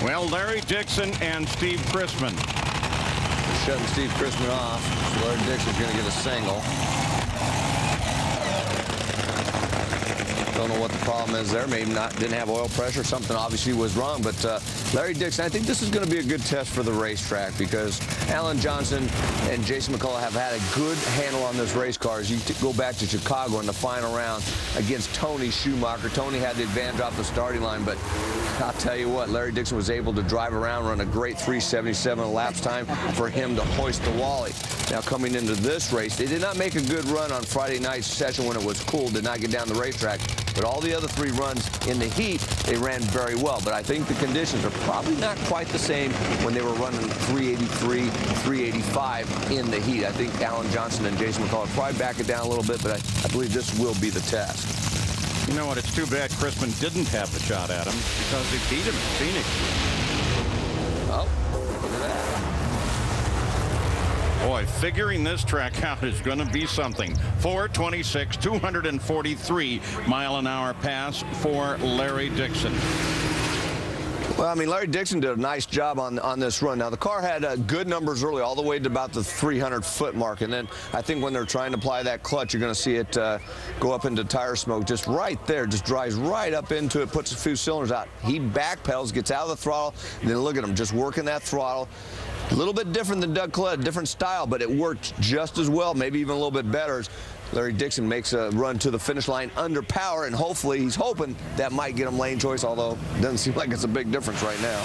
Well, Larry Dixon and Steve Chrisman. They're shutting Steve Chrisman off. So Larry Dixon's going to get a single. Don't know what the problem is there. Maybe didn't have oil pressure. Something obviously was wrong. But Larry Dixon, I think this is going to be a good test for the racetrack because Alan Johnson and Jason McCullough have had a good handle on this race car. As you go back to Chicago in the final round against Tony Schumacher. Tony had the advantage off the starting line, but I'll tell you what, Larry Dixon was able to drive around, run a great 3:77 elapsed time for him to hoist the Wally. Now coming into this race, they did not make a good run on Friday night's session when it was cool, did not get down the racetrack. But all the other three runs in the heat, they ran very well. But I think the conditions are probably not quite the same when they were running 383, 385 in the heat. I think Alan Johnson and Jason McCullough probably back it down a little bit, but I believe this will be the test. You know what? It's too bad Chrisman didn't have the shot at him because he beat him in Phoenix. Oh, look at that. Boy, figuring this track out is going to be something. 426, 243-mile-an-hour pass for Larry Dixon. Well, I mean, Larry Dixon did a nice job on this run. Now, the car had good numbers early, all the way to about the 300-foot mark. And then I think when they're trying to apply that clutch, you're going to see it go up into tire smoke just right there, just drives right up into it, puts a few cylinders out. He backpedals, gets out of the throttle, and then look at him just working that throttle. A little bit different than Doug Collette, different style, but it worked just as well, maybe even a little bit better. Larry Dixon makes a run to the finish line under power, and hopefully he's hoping that might get him lane choice, although it doesn't seem like it's a big difference right now.